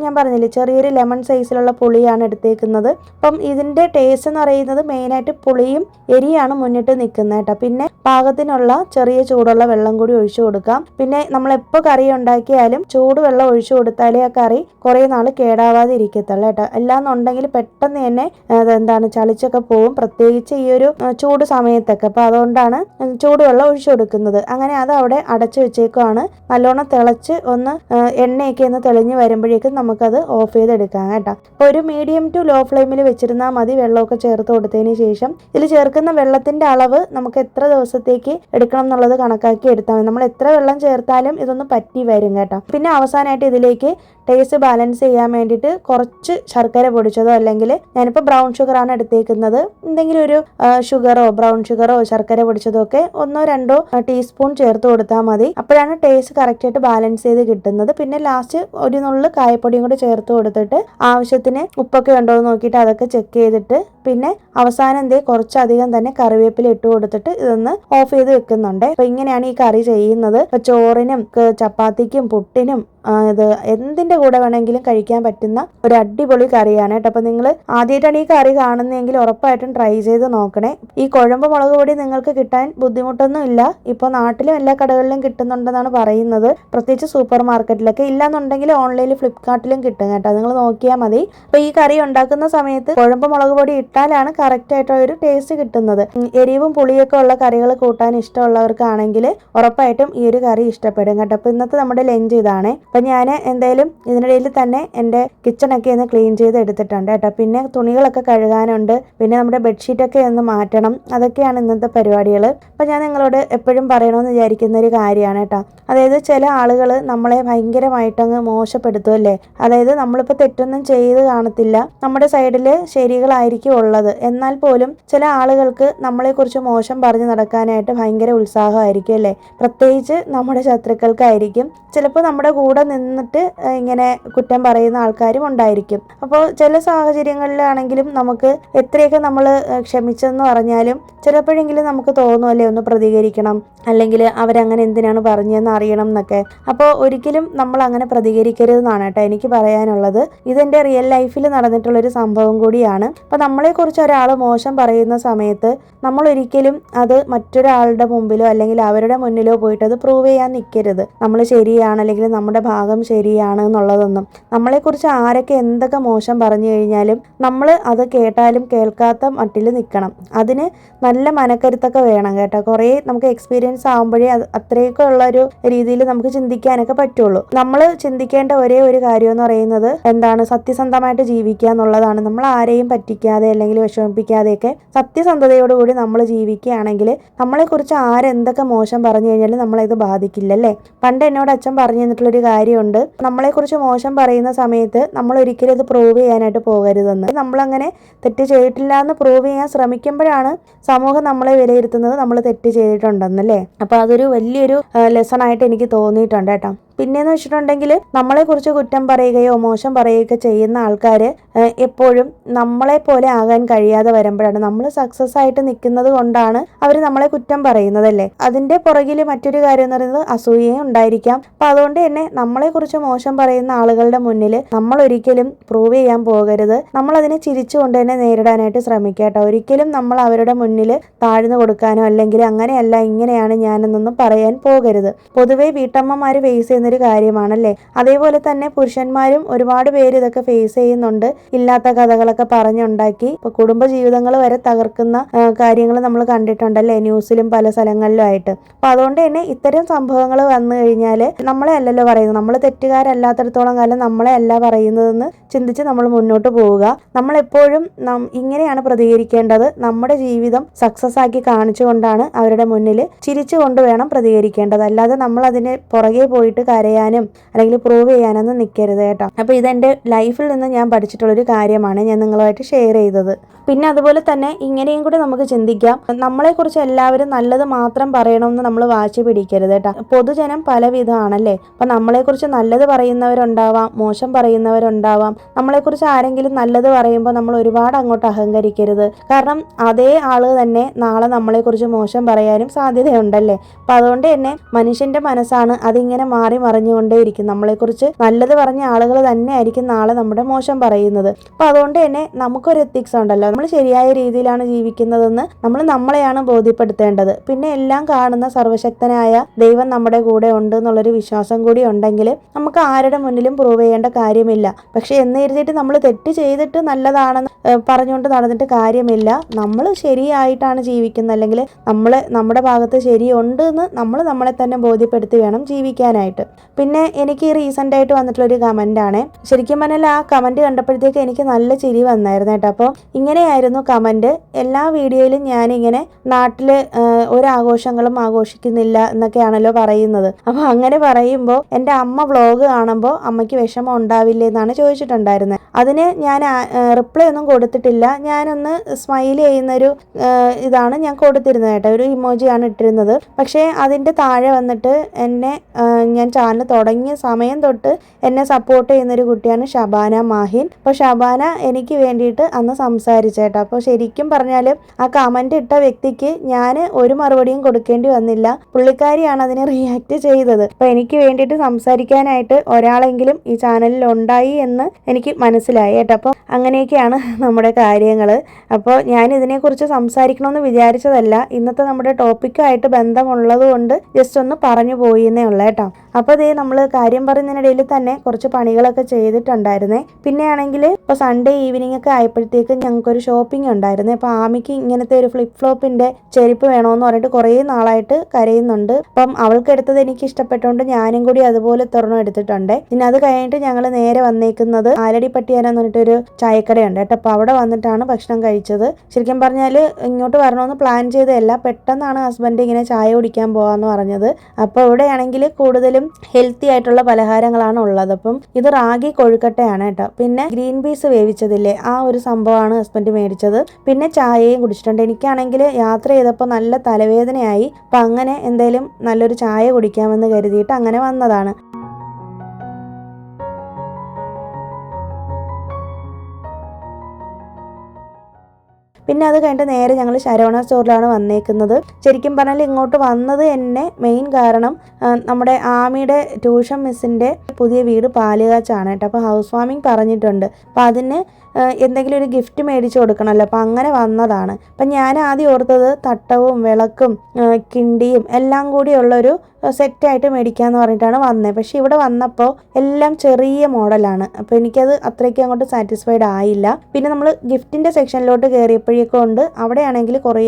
ഞാൻ പറഞ്ഞില്ലേ, ചെറിയൊരു ലെമൺ സൈസിലുള്ള പുളിയാണ് എടുത്തേക്കുന്നത്. അപ്പം ഇതിൻ്റെ ടേസ്റ്റ് എന്ന് പറയുന്നത് മെയിനായിട്ട് പുളിയും എരിയാണ് മുന്നിട്ട് നിൽക്കുന്നത് കേട്ടോ. പിന്നെ പാകത്തിനുള്ള ചെറിയ ചൂടുള്ള വെള്ളം കൂടി ഒഴിച്ചു കൊടുക്കാം. പിന്നെ നമ്മളെപ്പോൾ കറി ഉണ്ടാക്കിയാലും ചൂടുവെള്ളം ഒഴിച്ചു കൊടുത്താലേ ആ കറി കുറേ നാൾ കേടാവാതെ ഇരിക്കത്തുള്ളൂ കേട്ടോ. അല്ലാന്നുണ്ടെങ്കിൽ പെട്ടെന്ന് തന്നെ ചളിച്ചൊക്കെ പോവും, പ്രത്യേകിച്ച് ഈ ഒരു ചൂട് സമയത്തൊക്കെ. അപ്പോൾ അതുകൊണ്ടാണ് ചൂടുവെള്ളം ഒഴിച്ചു കൊടുക്കുന്നത്. അങ്ങനെ അത് അവിടെ അടച്ചു വെച്ചേക്കുവാണ്. നല്ലോണം തിളച്ച് ഒന്ന് എണ്ണയൊക്കെ ഒന്ന് തെളിഞ്ഞ് വരുമ്പോഴേക്കും നമുക്കത് ഓഫ് ചെയ്തെടുക്കാം കേട്ടോ. അപ്പോൾ ഒരു മീഡിയം ടു ലോ ഫ്ലെയിമിൽ വെച്ചിരുന്നാൽ മതി. വെള്ളമൊക്കെ ചേർത്ത് കൊടുത്തതിന് ശേഷം ഇതിൽ ചേർക്കുന്ന വെള്ളത്തിൻ്റെ അളവ് നമുക്ക് എത്ര ദിവസത്തേക്ക് എടുക്കണം എന്നുള്ളത് കണക്കാക്കി എടുത്താൽ മതി. നമ്മൾ എത്ര വെള്ളം ചേർത്താലും ഇതൊന്ന് പറ്റി വരും കേട്ടോ. പിന്നെ അവസാനമായിട്ട് ഇതിലേക്ക് ടേസ്റ്റ് ബാലൻസ് ചെയ്യാൻ വേണ്ടിയിട്ട് കുറച്ച് ശർക്കര പൊടിച്ചതോ, അല്ലെങ്കിൽ ഞാനിപ്പോൾ ബ്രൗൺ ഷുഗറാണ് എടുത്തേക്കുന്നത്, എന്തെങ്കിലും ഒരു ഷുഗറോ ബ്രൗൺ ഷുഗറോ ശർക്കര പൊടിച്ചതോ ഒക്കെ 1-2 ടീസ്പൂൺ ചേർത്ത് കൊടുത്താൽ മതി. അപ്പോഴാണ് ടേസ്റ്റ് കറക്റ്റായിട്ട് ബാലൻസ് ചെയ്ത് കിട്ടുന്നത്. പിന്നെ ലാസ്റ്റ് ഒരു നുള്ളു കായപ്പൊടിയും കൂടി ചേർത്ത് കൊടുത്തിട്ട് ആവശ്യത്തിന് ഉപ്പൊക്കെ ഉണ്ടോ എന്ന് നോക്കിയിട്ട് അതൊക്കെ ചെക്ക് ചെയ്തിട്ട് പിന്നെ അവസാനം കുറച്ചധികം തന്നെ കറിവേപ്പില ഇട്ട് കൊടുത്തിട്ട് ഇതൊന്ന് ഓഫ് ചെയ്ത് വെക്കുന്നുണ്ട്. അപ്പൊ ഇങ്ങനെയാണ് ഈ കറി ചെയ്യുന്നത്. ഇപ്പൊ ചോറിനും ചപ്പാത്തിക്കും പുട്ടിനും ഇത് എന്തിന്റെ കൂടെ വേണമെങ്കിലും കഴിക്കാൻ പറ്റുന്ന ഒരു അടിപൊളി കറിയാണ് കേട്ടോ. അപ്പൊ നിങ്ങൾ ആദ്യമായിട്ടാണ് ഈ കറി കാണുന്നതെങ്കിൽ ഉറപ്പായിട്ടും ട്രൈ ചെയ്ത് നോക്കണേ. ഈ കുഴമ്പ് മുളക് പൊടി നിങ്ങൾക്ക് കിട്ടാൻ ബുദ്ധിമുട്ടൊന്നും ഇല്ല. ഇപ്പൊ നാട്ടിലും എല്ലാ കടകളിലും കിട്ടുന്നുണ്ടെന്നാണ് പറയുന്നത്, പ്രത്യേകിച്ച് സൂപ്പർ മാർക്കറ്റിലൊക്കെ. ഇല്ലാന്നുണ്ടെങ്കിൽ ഓൺലൈനിൽ ഫ്ലിപ്കാർട്ടിലും കിട്ടും കേട്ടോ, നിങ്ങൾ നോക്കിയാൽ മതി. അപ്പൊ ഈ കറി ഉണ്ടാക്കുന്ന സമയത്ത് കുഴമ്പ് മുളക് പൊടി ഇട്ടാലാണ് കറക്റ്റ് ആയിട്ടുള്ള ഒരു ടേസ്റ്റ് കിട്ടുന്നത്. എരിവും പുളിയൊക്കെ ഉള്ള കറികൾ കൂട്ടാൻ ഇഷ്ടമുള്ളവർക്കാണെങ്കിൽ ഉറപ്പായിട്ടും ഈ ഒരു കറി ഇഷ്ടപ്പെടും കേട്ടോ. അപ്പൊ ഇന്നത്തെ നമ്മുടെ ലഞ്ച് ഇതാണ്. അപ്പൊ ഞാൻ എന്തായാലും ഇതിനിടയിൽ തന്നെ എൻ്റെ കിച്ചണൊക്കെ ഒന്ന് ക്ലീൻ ചെയ്ത് എടുത്തിട്ടുണ്ട് കേട്ടോ. പിന്നെ തുണികളൊക്കെ കഴുകാനുണ്ട്, പിന്നെ നമ്മുടെ ബെഡ്ഷീറ്റൊക്കെ ഒന്ന് മാറ്റണം. അതൊക്കെയാണ് ഇന്നത്തെ പരിപാടികൾ. അപ്പൊ ഞാൻ നിങ്ങളോട് എപ്പോഴും പറയണമെന്ന് വിചാരിക്കുന്ന ഒരു കാര്യമാണ് കേട്ടോ. അതായത് ചില ആളുകൾ നമ്മളെ ഭയങ്കരമായിട്ടങ്ങ് മോശപ്പെടുത്തുമല്ലേ. അതായത് നമ്മളിപ്പോൾ തെറ്റൊന്നും ചെയ്ത് കാണത്തില്ല, നമ്മുടെ സൈഡിൽ ശരികളായിരിക്കും ഉള്ളത്. എന്നാൽ പോലും ചില ആളുകൾക്ക് നമ്മളെക്കുറിച്ച് മോശം പറഞ്ഞു നടക്കാനായിട്ട് ഭയങ്കര ഉത്സാഹമായിരിക്കും അല്ലേ. പ്രത്യേകിച്ച് നമ്മുടെ ശത്രുക്കൾക്കായിരിക്കും. ചിലപ്പോൾ നമ്മുടെ കൂടെ നിന്നിട്ട് ഇങ്ങനെ കുറ്റം പറയുന്ന ആൾക്കാരും ഉണ്ടായിരിക്കും. അപ്പോൾ ചില സാഹചര്യങ്ങളിലാണെങ്കിലും നമുക്ക് എത്രയൊക്കെ നമ്മൾ ക്ഷമിച്ചെന്ന് പറഞ്ഞാലും ചിലപ്പോഴെങ്കിലും നമുക്ക് തോന്നുമല്ലേ ഒന്ന് പ്രതികരിക്കണം, അല്ലെങ്കിൽ അവരങ്ങനെ എന്തിനാണ് പറഞ്ഞതെന്ന് അറിയണം എന്നൊക്കെ. അപ്പോൾ ഒരിക്കലും നമ്മൾ അങ്ങനെ പ്രതികരിക്കരുതെന്നാണ് കേട്ടോ എനിക്ക് പറയാനുള്ളത്. ഇതെൻ്റെ റിയൽ ലൈഫിൽ നടന്നിട്ടുള്ളൊരു സംഭവം കൂടിയാണ്. അപ്പോൾ നമ്മളെക്കുറിച്ച് ഒരാൾ മോശം പറയുന്ന സമയത്ത് നമ്മൾ ഒരിക്കലും അത് മറ്റൊരാളുടെ മുമ്പിലോ അല്ലെങ്കിൽ അവരുടെ മുന്നിലോ പോയിട്ട് അത് പ്രൂവ് ചെയ്യാൻ നിൽക്കരുത്. നമ്മൾ ശരിയാണ് അല്ലെങ്കിൽ നമ്മുടെ ഭാഗം ശരിയാണ് എന്നുള്ളതൊന്നും. നമ്മളെക്കുറിച്ച് ആരൊക്കെ എന്തൊക്കെ മോശം പറഞ്ഞു കഴിഞ്ഞാലും നമ്മൾ അത് കേട്ടാലും കേൾക്കാത്ത മട്ടിൽ നിൽക്കണം. അതിന് നല്ല മനക്കരുത്തൊക്കെ വേണം കേട്ടോ. കുറേ നമുക്ക് എക്സ്പീരിയൻസ് ആകുമ്പോഴേ അത്രയൊക്കെ ഉള്ളൊരു രീതിയിൽ നമുക്ക് ചിന്തിക്കാനൊക്കെ പറ്റുള്ളൂ. നമ്മൾ ചിന്തിക്കേണ്ട ഒരേ ഒരു കാര്യം എന്ന് പറയുന്നത് എന്താണ്, സത്യസന്ധമായിട്ട് ജീവിക്കുക എന്നുള്ളതാണ്. നമ്മൾ ആരെയും പറ്റിക്കാതെ അല്ലെങ്കിൽ വിഷമിപ്പിക്കാതെയൊക്കെ സത്യസന്ധതയോടുകൂടി നമ്മൾ ജീവിക്കുകയാണെങ്കിൽ നമ്മളെക്കുറിച്ച് ആരെന്തൊക്കെ മോശം പറഞ്ഞു കഴിഞ്ഞാലും നമ്മളത് ബാധിക്കില്ലല്ലേ. പണ്ട് എന്നോട് അച്ഛൻ പറഞ്ഞു തന്നിട്ടുള്ളൊരു കാര്യമുണ്ട്, നമ്മളെക്കുറിച്ച് മോശം പറയുന്ന സമയത്ത് നമ്മൾ ഒരിക്കലും അത് പ്രൂവ് ചെയ്യാനായിട്ട് പോകരുതെന്ന്. നമ്മളങ്ങനെ തെറ്റ് ചെയ്തിട്ടില്ല എന്ന് പ്രൂവ് ചെയ്യാൻ ശ്രമിക്കുമ്പോഴാണ് സമൂഹം നമ്മളെ വിലയിരുത്തുന്നത് നമ്മൾ തെറ്റ് ചെയ്തിട്ടുണ്ടെന്നല്ലേ. അപ്പോൾ അതൊരു വലിയൊരു ലെസൺ ആയിട്ട് എനിക്ക് തോന്നിയിട്ടുണ്ട് കേട്ടോ. പിന്നെയെന്ന് വെച്ചിട്ടുണ്ടെങ്കിൽ നമ്മളെക്കുറിച്ച് കുറ്റം പറയുകയോ മോശം പറയുകയൊക്കെ ചെയ്യുന്ന ആൾക്കാർ എപ്പോഴും നമ്മളെ പോലെ ആകാൻ കഴിയാതെ വരുമ്പോഴാണ്, നമ്മൾ സക്സസ് ആയിട്ട് നിൽക്കുന്നത് കൊണ്ടാണ് അവർ നമ്മളെ കുറ്റം പറയുന്നതല്ലേ. അതിൻ്റെ പുറകിൽ മറ്റൊരു കാര്യം എന്ന് പറയുന്നത് അസൂയയും ഉണ്ടായിരിക്കാം. അപ്പം അതുകൊണ്ട് തന്നെ നമ്മളെക്കുറിച്ച് മോശം പറയുന്ന ആളുകളുടെ മുന്നിൽ നമ്മൾ ഒരിക്കലും പ്രൂവ് ചെയ്യാൻ പോകരുത്. നമ്മളതിനെ ചിരിച്ചുകൊണ്ട് തന്നെ നേരിടാനായിട്ട് ശ്രമിക്കുക കേട്ടോ. ഒരിക്കലും നമ്മൾ അവരുടെ മുന്നിൽ താഴ്ന്നു കൊടുക്കാനോ അല്ലെങ്കിൽ അങ്ങനെയല്ല ഇങ്ങനെയാണ് ഞാനെന്നൊന്നും പറയാൻ പോകരുത്. പൊതുവേ വീട്ടമ്മമാർ ഫേസ് ചെയ്യുന്നൊരു കാര്യമാണല്ലേ. അതേപോലെ തന്നെ പുരുഷന്മാരും ഒരുപാട് പേര് ഇതൊക്കെ ഫേസ് ചെയ്യുന്നുണ്ട്. ഇല്ലാത്ത കഥകളൊക്കെ പറഞ്ഞുണ്ടാക്കി ഇപ്പൊ കുടുംബ ജീവിതങ്ങൾ വരെ തകർക്കുന്ന കാര്യങ്ങൾ നമ്മൾ കണ്ടിട്ടുണ്ടല്ലേ, ന്യൂസിലും പല സ്ഥലങ്ങളിലും ആയിട്ട്. അപ്പൊ അതുകൊണ്ട് തന്നെ ഇത്തരം സംഭവങ്ങൾ വന്നു കഴിഞ്ഞാൽ നമ്മളെ അല്ലല്ലോ പറയുന്നത്, നമ്മൾ തെറ്റുകാരല്ലാത്തടത്തോളം കാലം നമ്മളെ അല്ല പറയുന്നതെന്ന് ചിന്തിച്ച് നമ്മൾ മുന്നോട്ട് പോവുക. നമ്മളെപ്പോഴും ഇങ്ങനെയാണ് പ്രതികരിക്കേണ്ടത്. നമ്മുടെ ജീവിതം സക്സസ് ആക്കി കാണിച്ചുകൊണ്ടാണ് അവരുടെ മുന്നിൽ ചിരിച്ചുകൊണ്ട് വേണം പ്രതികരിക്കേണ്ടത്. അല്ലാതെ നമ്മൾ അതിന് പുറകെ പോയിട്ട് കരയാനും അല്ലെങ്കിൽ പ്രൂവ് ചെയ്യാനൊന്നും നിൽക്കരുത് കേട്ടോ. അപ്പോൾ ഇതെൻ്റെ ലൈഫിൽ നിന്ന് ഞാൻ പഠിച്ചിട്ടുള്ളൊരു കാര്യമാണ് ഞാൻ നിങ്ങളുമായിട്ട് ഷെയർ ചെയ്തത്. പിന്നെ അതുപോലെ തന്നെ ഇങ്ങനെയും കൂടി നമുക്ക് ചിന്തിക്കാം, നമ്മളെക്കുറിച്ച് എല്ലാവരും നല്ലത് മാത്രം പറയണമെന്ന് നമ്മൾ വാശി പിടിക്കരുത് കേട്ടോ. പൊതുജനം പലവിധമാണല്ലേ. അപ്പം നമ്മളെക്കുറിച്ച് നല്ലത് പറയുന്നവരുണ്ടാവാം, മോശം പറയുന്നവരുണ്ടാവാം. നമ്മളെക്കുറിച്ച് ആരെങ്കിലും നല്ലത് പറയുമ്പോൾ നമ്മൾ ഒരുപാട് അങ്ങോട്ട് അഹങ്കരിക്കരുത്. കാരണം അതേ ആള് തന്നെ നാളെ നമ്മളെക്കുറിച്ച് മോശം പറയാനും സാധ്യതയുണ്ടല്ലേ. അപ്പം അതുകൊണ്ട് തന്നെ മനുഷ്യൻ്റെ മനസ്സാണ്, അതിങ്ങനെ മാറി മറിഞ്ഞുകൊണ്ടേയിരിക്കും. നമ്മളെക്കുറിച്ച് നല്ലത് പറഞ്ഞ ആളുകൾ തന്നെ ആയിരിക്കും നാളെ നമ്മുടെ മോശം പറയുന്നത്. അപ്പം അതുകൊണ്ട് തന്നെ നമുക്കൊരു എത്തിക്സ് ഉണ്ടല്ലോ, നമ്മൾ ശരിയായ രീതിയിലാണ് ജീവിക്കുന്നതെന്ന് നമ്മൾ നമ്മളെയാണ് ബോധ്യപ്പെടുത്തേണ്ടത്. പിന്നെ എല്ലാം കാണുന്ന സർവശക്തനായ ദൈവം നമ്മുടെ കൂടെ ഉണ്ട് എന്നുള്ളൊരു വിശ്വാസം കൂടി ഉണ്ടെങ്കിൽ നമുക്ക് ആരുടെ മുന്നിലും പ്രൂവ് ചെയ്യേണ്ട കാര്യമില്ല. പക്ഷെ എന്ന് കരുതിയിട്ട് നമ്മൾ തെറ്റ് ചെയ്തിട്ട് നല്ലതാണെന്ന് പറഞ്ഞുകൊണ്ട് നടന്നിട്ട് കാര്യമില്ല. നമ്മൾ ശരിയായിട്ടാണ് ജീവിക്കുന്നത്, അല്ലെങ്കിൽ നമ്മുടെ ഭാഗത്ത് ശരിയുണ്ട് എന്ന് നമ്മൾ നമ്മളെ തന്നെ ബോധ്യപ്പെടുത്തി വേണം ജീവിക്കാനായിട്ട്. പിന്നെ എനിക്ക് റീസെൻ്റ് ആയിട്ട് വന്നിട്ടുള്ളൊരു കമൻ്റാണ്. ശരിക്കും പറഞ്ഞാൽ ആ കമൻറ്റ് കണ്ടപ്പോഴത്തേക്ക് എനിക്ക് നല്ല ചിരി വന്നായിരുന്നു കേട്ടോ. അപ്പോൾ ഇങ്ങനെയായിരുന്നു കമൻറ്റ്: എല്ലാ വീഡിയോയിലും ഞാനിങ്ങനെ നാട്ടിൽ ഒരാഘോഷങ്ങളും ആഘോഷിക്കുന്നില്ല എന്നൊക്കെയാണല്ലോ പറയുന്നത്. അപ്പോൾ അങ്ങനെ പറയുമ്പോൾ എൻ്റെ അമ്മ വ്ളോഗ് കാണുമ്പോൾ അമ്മയ്ക്ക് വിഷമം ഉണ്ടാവില്ലേ എന്നാണ് ചോദിച്ചിട്ടുണ്ടായിരുന്നത്. അതിന് ഞാൻ റിപ്ലൈ ഒന്നും കൊടുത്തിട്ടില്ല. ഞാനൊന്ന് സ്മൈൽ ചെയ്യുന്നൊരു ഇതാണ് ഞാൻ കൊടുത്തിരുന്നത് കേട്ടോ, ഒരു ഇമോജിയാണ് ഇട്ടിരുന്നത്. പക്ഷേ അതിൻ്റെ താഴെ വന്നിട്ട് ഞാൻ ചാനൽ തുടങ്ങിയ സമയം തൊട്ട് എന്നെ സപ്പോർട്ട് ചെയ്യുന്നൊരു കുട്ടിയാണ് ഷബാന മാഹിൻ. അപ്പോൾ ഷബാന എനിക്ക് വേണ്ടിയിട്ട് അന്ന് സംസാരിച്ചേട്ടോ. അപ്പോൾ ശരിക്കും പറഞ്ഞാൽ ആ കമൻറ്റ് ഇട്ട വ്യക്തിക്ക് ഞാൻ ഒരു മറുപടിയും കൊടുക്കേണ്ടി വന്നില്ല. പുള്ളിക്കാരിയാണ് അതിനെ റിയാക്ട് ചെയ്തത്. അപ്പോൾ എനിക്ക് വേണ്ടിയിട്ട് സംസാരിക്കാനായിട്ട് ഒരാളെങ്കിലും ഈ ചാനലിൽ ഉണ്ടായി എന്ന് എനിക്ക് മനസ്സിലായി കേട്ടോ. അപ്പോൾ അങ്ങനെയൊക്കെയാണ് നമ്മുടെ കാര്യങ്ങൾ. അപ്പോൾ ഞാൻ ഇതിനെക്കുറിച്ച് സംസാരിക്കണമെന്ന് വിചാരിച്ചതല്ല, ഇന്നത്തെ നമ്മുടെ ടോപ്പിക്കായിട്ട് ബന്ധമുള്ളത് കൊണ്ട് ജസ്റ്റ് ഒന്ന് പറഞ്ഞു പോയി എന്നേ ഉള്ളൂ കേട്ടോ. അപ്പോൾ ഇതേ നമ്മൾ കാര്യം പറയുന്നതിനിടയിൽ തന്നെ കുറച്ച് പണികളൊക്കെ ചെയ്തിട്ടുണ്ടായിരുന്നേ. പിന്നെയാണെങ്കിൽ ഇപ്പോൾ സൺഡേ ഈവനിങ് ഒക്കെ ആയപ്പോഴത്തേക്ക് ഞങ്ങൾക്കൊരു ഷോപ്പിംഗ് ഉണ്ടായിരുന്നേ. അപ്പോൾ ആമിക്ക് ഇങ്ങനത്തെ ഒരു ഫ്ലിപ്പ് ഫ്ലോപ്പിൻ്റെ ചെരുപ്പ് വേണമെന്ന് പറഞ്ഞിട്ട് കുറേ നാളായിട്ട് കരയുന്നുണ്ട്. അപ്പം അവൾക്ക് എടുത്തത് എനിക്ക് ഇഷ്ടപ്പെട്ടുകൊണ്ട് ഞാനും കൂടി അതുപോലെ തുറന്നു എടുത്തിട്ടുണ്ട്. പിന്നെ അത് കഴിഞ്ഞിട്ട് ഞങ്ങൾ നേരെ വന്നേക്കുന്നത് ആലടിപ്പട്ടിയാന എന്ന് പറഞ്ഞിട്ടൊരു ചായക്കടയുണ്ട് കേട്ടോ. അപ്പോൾ അവിടെ വന്നിട്ടാണ് ഭക്ഷണം കഴിച്ചത്. ശരിക്കും പറഞ്ഞാൽ ഇങ്ങോട്ട് വരണമെന്ന് പ്ലാൻ ചെയ്തതല്ല, പെട്ടെന്നാണ് ഹസ്ബൻഡ് ഇങ്ങനെ ചായ കുടിക്കാൻ പോകാമെന്ന് പറഞ്ഞത്. അപ്പോൾ ഇവിടെയാണെങ്കിൽ കൂടുതലും ഹെൽത്തി ആയിട്ടുള്ള പലഹാരങ്ങളാണ് ഉള്ളത്. അപ്പം ഇത് റാഗി കൊഴുക്കട്ടയാണ് കേട്ടോ. പിന്നെ ഗ്രീൻ പീസ് വേവിച്ചതില്ലേ, ആ ഒരു സംഭവമാണ് ഹസ്ബൻഡ് മേടിച്ചത്. പിന്നെ ചായയും കുടിച്ചിട്ടുണ്ട്. എനിക്കാണെങ്കിൽ യാത്ര ചെയ്തപ്പോൾ നല്ല തലവേദനയായി. അപ്പം അങ്ങനെ എന്തായാലും നല്ലൊരു ചായ കുടിക്കാമെന്ന് കരുതിയിട്ട് അങ്ങനെ വന്നതാണ്. പിന്നെ അത് കഴിഞ്ഞിട്ട് നേരെ ഞങ്ങൾ ശരവണ സ്റ്റോറിലാണ് വന്നേക്കുന്നത്. ശരിക്കും പറഞ്ഞാൽ ഇങ്ങോട്ട് വന്നത് എന്നെ മെയിൻ കാരണം നമ്മുടെ ആമിയുടെ ട്യൂഷൻ മിസ്സിൻ്റെ പുതിയ വീട് പാലുകാച്ചാണ് കേട്ടോ. അപ്പോൾ ഹൗസ് വാമിങ് പറഞ്ഞിട്ടുണ്ട്. അപ്പോൾ അതിന് എന്തെങ്കിലും ഒരു ഗിഫ്റ്റ് മേടിച്ച് കൊടുക്കണമല്ലോ. അപ്പോൾ അങ്ങനെ വന്നതാണ്. അപ്പം ഞാൻ ആദ്യം ഓർത്തത് തട്ടവും വിളക്കും കിണ്ടിയും എല്ലാം കൂടിയുള്ളൊരു സെറ്റായിട്ട് മേടിക്കാമെന്ന് പറഞ്ഞിട്ടാണ് വന്നത്. പക്ഷേ ഇവിടെ വന്നപ്പോൾ എല്ലാം ചെറിയ മോഡലാണ്. അപ്പോൾ എനിക്കത് അത്രയ്ക്ക് അങ്ങോട്ട് സാറ്റിസ്ഫൈഡ് ആയില്ല. പിന്നെ നമ്മൾ ഗിഫ്റ്റിൻ്റെ സെക്ഷനിലോട്ട് കയറിയപ്പോഴേക്കും ഉണ്ട് അവിടെയാണെങ്കിൽ കുറേ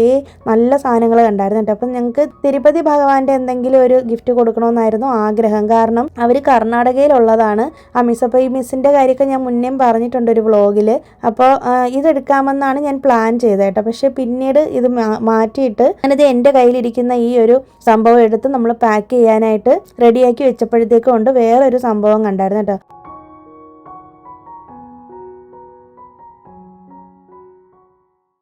നല്ല സാധനങ്ങൾ കണ്ടായിരുന്നു കേട്ടോ. അപ്പം ഞങ്ങൾക്ക് തിരുപ്പതി ഭഗവാന്റെ എന്തെങ്കിലും ഒരു ഗിഫ്റ്റ് കൊടുക്കണമെന്നായിരുന്നു ആഗ്രഹം. കാരണം അവർ കർണാടകയിലുള്ളതാണ്. ആ മിസ്സപ്പോൾ ഈ മിസ്സിൻ്റെ കാര്യമൊക്കെ ഞാൻ മുന്നേ പറഞ്ഞിട്ടുണ്ട് ഒരു വ്ളോഗിൽ. അപ്പോൾ ഇതെടുക്കാമെന്നാണ് ഞാൻ പ്ലാൻ ചെയ്തത് കേട്ടോ. പക്ഷേ പിന്നീട് ഇത് മാറ്റിയിട്ട് ഞാനിത് എൻ്റെ കയ്യിലിരിക്കുന്ന ഈ ഒരു സംഭവം എടുത്ത് നമ്മൾ പാക്ക് ചെയ്യാനായിട്ട് റെഡിയാക്കി വെച്ചപ്പോഴത്തേക്കും കൊണ്ട് വേറൊരു സംഭവം കണ്ടായിരുന്നു കേട്ടോ.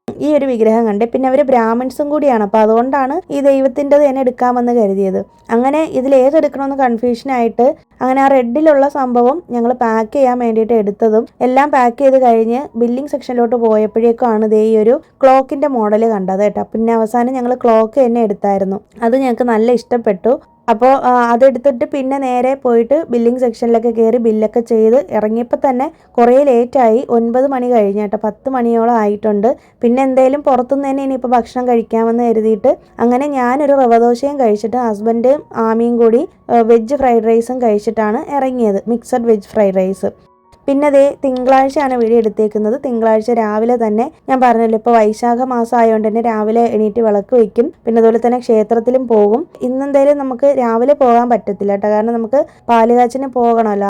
ഈ ഒരു വിഗ്രഹം കണ്ടേ. പിന്നെ അവർ ബ്രാഹ്മിൺസും കൂടിയാണ്. അപ്പോൾ അതുകൊണ്ടാണ് ഈ ദൈവത്തിൻ്റെത് തന്നെ എടുക്കാമെന്ന് കരുതിയത്. അങ്ങനെ ഇതിലേതെടുക്കണമെന്ന് കൺഫ്യൂഷനായിട്ട് അങ്ങനെ ആ റെഡിലുള്ള സംഭവം ഞങ്ങൾ പാക്ക് ചെയ്യാൻ വേണ്ടിയിട്ട് എടുത്തതും എല്ലാം പാക്ക് ചെയ്ത് കഴിഞ്ഞ് ബില്ലിംഗ് സെക്ഷനിലോട്ട് പോയപ്പോഴേക്കാണ് ഇതേ ഈ ഒരു ക്ലോക്കിൻ്റെ മോഡൽ കണ്ടത് കേട്ടോ. പിന്നെ അവസാനം ഞങ്ങൾ ക്ലോക്ക് തന്നെ എടുത്തായിരുന്നു. അത് ഞങ്ങൾക്ക് നല്ല ഇഷ്ടപ്പെട്ടു. അപ്പോൾ അതെടുത്തിട്ട് പിന്നെ നേരെ പോയിട്ട് ബില്ലിംഗ് സെക്ഷനിലൊക്കെ കയറി ബില്ലൊക്കെ ചെയ്ത് ഇറങ്ങിയപ്പോൾ തന്നെ കുറേ ലേറ്റായി. 9 മണി കഴിഞ്ഞ് കേട്ടോ. 10 മണിയോളം ആയിട്ടുണ്ട്. പിന്നെ എന്തായാലും പുറത്തുനിന്ന് തന്നെ ഇനിയിപ്പോൾ ഭക്ഷണം കഴിക്കാമെന്ന് കരുതിയിട്ട് അങ്ങനെ ഞാനൊരു റവ ദോശയും കഴിച്ചിട്ട് ഹസ്ബൻഡും ആമിയും കൂടി വെജ് ഫ്രൈഡ് റൈസും കഴിച്ചിട്ടാണ് ഇറങ്ങിയത്. Mixed veg fried rice. പിന്നെ അതേ തിങ്കളാഴ്ചയാണ് വീഡിയോ എടുത്തേക്കുന്നത്. തിങ്കളാഴ്ച രാവിലെ തന്നെ ഞാൻ പറഞ്ഞല്ലോ, ഇപ്പോൾ വൈശാഖ മാസം ആയതുകൊണ്ട് തന്നെ രാവിലെ എണീറ്റ് വിളക്ക് വയ്ക്കും. പിന്നെ അതുപോലെ തന്നെ ക്ഷേത്രത്തിലും പോകും. ഇന്നെന്തായാലും നമുക്ക് രാവിലെ പോകാൻ പറ്റത്തില്ല കേട്ടോ, കാരണം നമുക്ക് പാലുകാച്ചിന് പോകണമല്ലോ.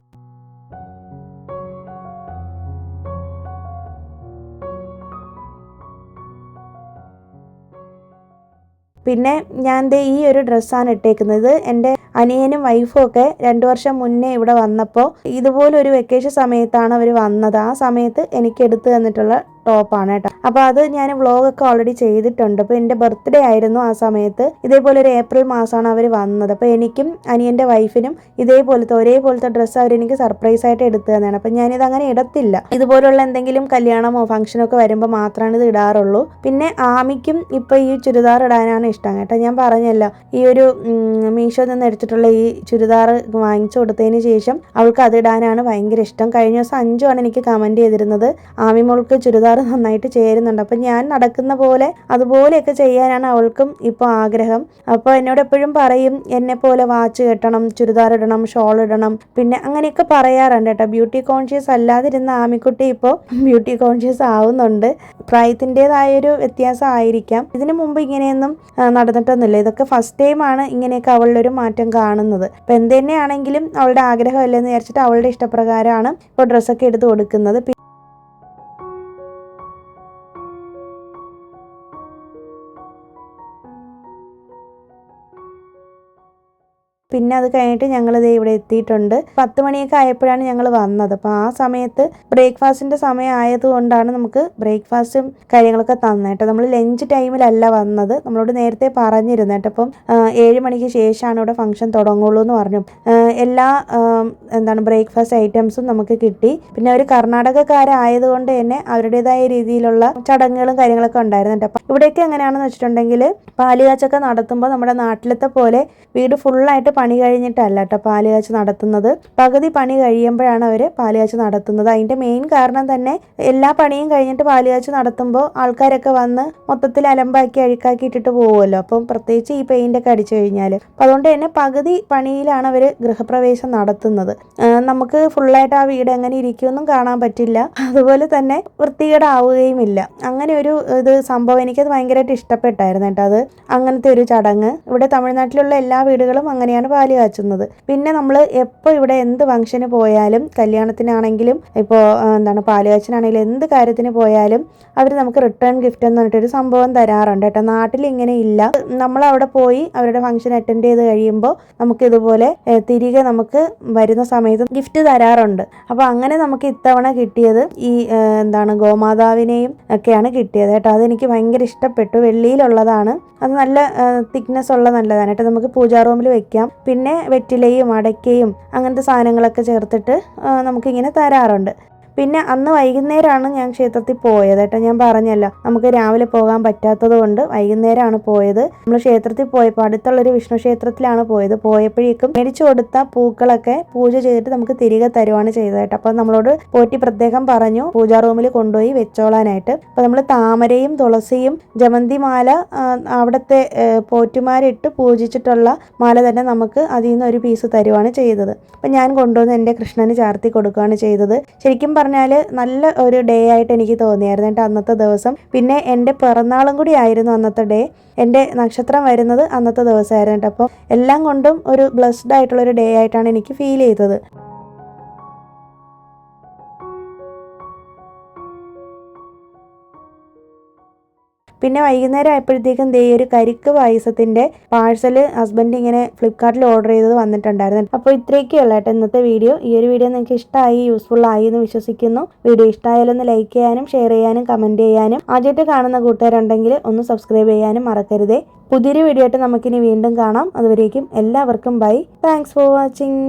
പിന്നെ ഞാൻ ഈ ഒരു ഡ്രസ്സാണ് ഇട്ടേക്കുന്നത്. എൻ്റെ അനിയനും വൈഫും ഒക്കെ 2 വർഷം മുന്നേ ഇവിടെ വന്നപ്പോൾ ഇതുപോലൊരു വെക്കേഷൻ സമയത്താണ് അവർ വന്നത്. ആ സമയത്ത് എനിക്ക് എടുത്തു തന്നിട്ടുള്ള ടോപ്പാണ് കേട്ടോ. അപ്പോൾ അത് ഞാൻ വ്ളോഗൊക്കെ ഓൾറെഡി ചെയ്തിട്ടുണ്ട്. അപ്പോൾ എൻ്റെ ബർത്ത്ഡേ ആയിരുന്നു ആ സമയത്ത്. ഇതേപോലെ ഒരു ഏപ്രിൽ മാസമാണ് അവർ വന്നത്. അപ്പോൾ എനിക്കും അനിയൻ്റെ വൈഫിനും ഒരേപോലത്തെ ഡ്രസ്സ് അവരെനിക്ക് സർപ്രൈസ് ആയിട്ട് എടുത്തു തന്നെയാണ്. അപ്പം ഞാനിത് അങ്ങനെ ഇടത്തില്ല. ഇതുപോലുള്ള എന്തെങ്കിലും കല്യാണമോ ഫംഗ്ഷനോ ഒക്കെ വരുമ്പോൾ മാത്രമാണ് ഇത് ഇടാറുള്ളൂ. പിന്നെ ആമിക്കും ഇപ്പോൾ ഈ ചുരിദാർ ഇടാനാണ് ഇഷ്ടം കേട്ടോ. ഞാൻ പറഞ്ഞല്ലോ, ഈ ഒരു മീഷോയിൽ നിന്ന് എടുത്തിട്ടുള്ള ഈ ചുരിദാർ വാങ്ങിച്ചു കൊടുത്തതിന് ശേഷം അവൾക്ക് അതിടാനാണ് ഭയങ്കര ഇഷ്ടം. കഴിഞ്ഞ ദിവസം 5 ആണ് എനിക്ക് കമൻറ്റ് ചെയ്തിരുന്നത്, ആമി മോൾക്ക് ചുരിദാർ നന്നായിട്ട് ചേരുന്നുണ്ട്. അപ്പം ഞാൻ നടക്കുന്ന പോലെ അതുപോലെയൊക്കെ ചെയ്യാനാണ് അവൾക്കും ഇപ്പോൾ ആഗ്രഹം. അപ്പോൾ എന്നോട് എപ്പോഴും പറയും, എന്നെ പോലെ വാച്ച് കെട്ടണം, ചുരിദാർ ഇടണം, ഷോൾ ഇടണം, പിന്നെ അങ്ങനെയൊക്കെ പറയാറുണ്ട് കേട്ടോ. ബ്യൂട്ടി കോൺഷ്യസ് അല്ലാതിരുന്ന ആമിക്കുട്ടി ഇപ്പോൾ ബ്യൂട്ടി കോൺഷ്യസ് ആവുന്നുണ്ട്. പ്രായത്തിൻ്റെതായൊരു വ്യത്യാസം ആയിരിക്കാം. ഇതിനു മുമ്പ് ഇങ്ങനെയൊന്നും നടന്നിട്ടൊന്നുമില്ല. ഇതൊക്കെ ഫസ്റ്റ് ടൈമാണ് ഇങ്ങനെയൊക്കെ അവളിലൊരു മാറ്റം കാണുന്നത്. അപ്പോൾ എന്ത് തന്നെയാണെങ്കിലും അവളുടെ ആഗ്രഹമല്ലെന്ന് വിചാരിച്ചിട്ട് അവളുടെ ഇഷ്ടപ്രകാരമാണ് ഇപ്പോൾ ഡ്രസ്സൊക്കെ എടുത്ത് കൊടുക്കുന്നത്. പിന്നെ അത് കഴിഞ്ഞിട്ട് ഞങ്ങളിത് ഇവിടെ എത്തിയിട്ടുണ്ട്. 10 മണിയൊക്കെ ആയപ്പോഴാണ് ഞങ്ങൾ വന്നത്. അപ്പോൾ ആ സമയത്ത് ബ്രേക്ക്ഫാസ്റ്റിൻ്റെ സമയം ആയതുകൊണ്ടാണ് നമുക്ക് ബ്രേക്ക്ഫാസ്റ്റും കാര്യങ്ങളൊക്കെ തന്നേട്ടോ. നമ്മൾ ലഞ്ച് ടൈമിലല്ല വന്നത്, നമ്മളോട് നേരത്തെ പറഞ്ഞിരുന്നു കേട്ടോ. അപ്പം 7 മണിക്ക് ശേഷമാണ് ഇവിടെ ഫംഗ്ഷൻ തുടങ്ങുള്ളൂ എന്ന് പറഞ്ഞു. എല്ലാ ബ്രേക്ക്ഫാസ്റ്റ് ഐറ്റംസും നമുക്ക് കിട്ടി. പിന്നെ അവർ കർണാടകക്കാരായതുകൊണ്ട് തന്നെ അവരുടേതായ രീതിയിലുള്ള ചടങ്ങുകളും കാര്യങ്ങളൊക്കെ ഉണ്ടായിരുന്നു കേട്ടോ. ഇവിടെയൊക്കെ എങ്ങനെയാണെന്ന് വെച്ചിട്ടുണ്ടെങ്കിൽ പാലുകാച്ചൊക്കെ നടത്തുമ്പോൾ നമ്മുടെ നാട്ടിലത്തെ പോലെ വീട് ഫുള്ളായിട്ട് പണി കഴിഞ്ഞിട്ടല്ല കേട്ടോ പാലുകാച്ച് നടത്തുന്നത്. പകുതി പണി കഴിയുമ്പോഴാണ് അവർ പാലുകാച്ച് നടത്തുന്നത്. അതിൻ്റെ മെയിൻ കാരണം തന്നെ എല്ലാ പണിയും കഴിഞ്ഞിട്ട് പാലുകാച്ച് നടത്തുമ്പോൾ ആൾക്കാരൊക്കെ വന്ന് മൊത്തത്തിൽ അലമ്പാക്കി അഴുക്കാക്കി ഇട്ടിട്ട് പോകുമല്ലോ. അപ്പം പ്രത്യേകിച്ച് ഈ പെയിൻ്റൊക്കെ അടിച്ചു കഴിഞ്ഞാൽ അപ്പം അതുകൊണ്ട് തന്നെ പകുതി പണിയിലാണ് അവർ ഗൃഹപ്രവേശം നടത്തുന്നത്. നമുക്ക് ഫുള്ളായിട്ട് ആ വീട് എങ്ങനെ ഇരിക്കുമെന്നും കാണാൻ പറ്റില്ല, അതുപോലെ തന്നെ വൃത്തികേടാവുകയുമില്ല. അങ്ങനെ ഒരു സംഭവം എനിക്കത് ഭയങ്കരമായിട്ട് ഇഷ്ടപ്പെട്ടായിരുന്നു കേട്ടോ. അത് അങ്ങനത്തെ ഒരു ചടങ്ങ് ഇവിടെ തമിഴ്നാട്ടിലുള്ള എല്ലാ വീടുകളും അങ്ങനെയാണ് പാല് കാച്ചുന്നത്. പിന്നെ നമ്മൾ എപ്പോൾ ഇവിടെ എന്ത് ഫംഗ്ഷന് പോയാലും, കല്യാണത്തിനാണെങ്കിലും ഇപ്പോൾ പാല് കാച്ചിനാണെങ്കിലും എന്ത് കാര്യത്തിന് പോയാലും അവർ നമുക്ക് റിട്ടേൺ ഗിഫ്റ്റ് എന്ന് പറഞ്ഞിട്ടൊരു സംഭവം തരാറുണ്ട് കേട്ടോ. നാട്ടിൽ ഇങ്ങനെ ഇല്ല. നമ്മൾ അവിടെ പോയി അവരുടെ ഫംഗ്ഷൻ അറ്റൻഡ് ചെയ്ത് കഴിയുമ്പോൾ നമുക്ക് ഇതുപോലെ തിരികെ നമുക്ക് വരുന്ന സമയത്ത് ഗിഫ്റ്റ് തരാറുണ്ട്. അപ്പോൾ അങ്ങനെ നമുക്ക് ഇത്തവണ കിട്ടിയത് ഈ ഗോമാതാവിനെയും ഒക്കെയാണ് കിട്ടിയത് കേട്ടോ. അതെനിക്ക് ഭയങ്കര ഇഷ്ടപ്പെട്ടു. വെള്ളിയിലുള്ളതാണ്, അത് നല്ല തിക്നെസ് ഉള്ള നല്ലതാണ് കേട്ടോ. നമുക്ക് പൂജാ റൂമിൽ വെക്കാം. പിന്നെ വെറ്റിലയും അടയ്ക്കയും അങ്ങനത്തെ സാധനങ്ങളൊക്കെ ചേർത്തിട്ട് നമുക്കിങ്ങനെ തരാറുണ്ട്. പിന്നെ അന്ന് വൈകുന്നേരമാണ് ഞാൻ ക്ഷേത്രത്തിൽ പോയത് കേട്ടോ. ഞാൻ പറഞ്ഞല്ലോ നമുക്ക് രാവിലെ പോകാൻ പറ്റാത്തത് കൊണ്ട് വൈകുന്നേരമാണ് പോയത്. നമ്മൾ ക്ഷേത്രത്തിൽ പോയപ്പോൾ അടുത്തുള്ളൊരു വിഷ്ണു ക്ഷേത്രത്തിലാണ് പോയത്. പോയപ്പോഴേക്കും മേടിച്ചു കൊടുത്ത പൂക്കളൊക്കെ പൂജ ചെയ്തിട്ട് നമുക്ക് തിരികെ തരുവാണ് ചെയ്തത് കേട്ടോ. അപ്പോൾ നമ്മളോട് പോറ്റി പ്രത്യേകം പറഞ്ഞു പൂജാ റൂമിൽ കൊണ്ടുപോയി വെച്ചോളാനായിട്ട്. അപ്പോൾ നമ്മൾ താമരയും തുളസിയും ജമന്തി മാല അവിടുത്തെ പോറ്റുമാരിട്ട് പൂജിച്ചിട്ടുള്ള മാല തന്നെ നമുക്ക് അതിൽ നിന്ന് ഒരു പീസ് തരുവാണ് ചെയ്തത്. അപ്പം ഞാൻ കൊണ്ടുവന്ന് എൻ്റെ കൃഷ്ണന് ചാർത്തി കൊടുക്കുകയാണ് ചെയ്തത്. ശരിക്കും പറഞ്ഞാൽ നല്ല ഒരു ഡേ ആയിട്ട് എനിക്ക് തോന്നിയായിരുന്നു കേട്ടോ അന്നത്തെ ദിവസം. പിന്നെ എൻ്റെ പിറന്നാളും കൂടി ആയിരുന്നു അന്നത്തെ ഡേ. എൻ്റെ നക്ഷത്രം വരുന്നത് അന്നത്തെ ദിവസമായിരുന്നു കേട്ടോ. അപ്പോൾ എല്ലാം കൊണ്ടും ഒരു ബ്ലെസ്ഡ് ആയിട്ടുള്ളൊരു ഡേ ആയിട്ടാണ് എനിക്ക് ഫീൽ ചെയ്തത്. പിന്നെ വൈകുന്നേരം ആയപ്പോഴത്തേക്കും ഒരു കരിക്ക് പായസത്തിൻ്റെ പാഴ്സൽ ഹസ്ബൻഡ് ഇങ്ങനെ ഫ്ലിപ്കാർട്ടിൽ ഓർഡർ ചെയ്തത് വന്നിട്ടുണ്ടായിരുന്നു. അപ്പോൾ ഇത്രയൊക്കെയുള്ള കേട്ടോ ഇന്നത്തെ വീഡിയോ. ഈ ഒരു വീഡിയോ നിങ്ങൾക്ക് ഇഷ്ടമായി, യൂസ്ഫുൾ ആയി എന്ന് വിശ്വസിക്കുന്നു. വീഡിയോ ഇഷ്ടമായാലൊന്ന് ലൈക്ക് ചെയ്യാനും ഷെയർ ചെയ്യാനും കമൻറ്റ് ചെയ്യാനും, ആദ്യമായിട്ട് കാണുന്ന കൂട്ടുകാരുണ്ടെങ്കിൽ ഒന്ന് സബ്സ്ക്രൈബ് ചെയ്യാനും മറക്കരുതേ. പുതിയൊരു വീഡിയോ ആയിട്ട് നമുക്കിനി വീണ്ടും കാണാം. അതുവരേക്കും എല്ലാവർക്കും ബൈ. Thanks for watching.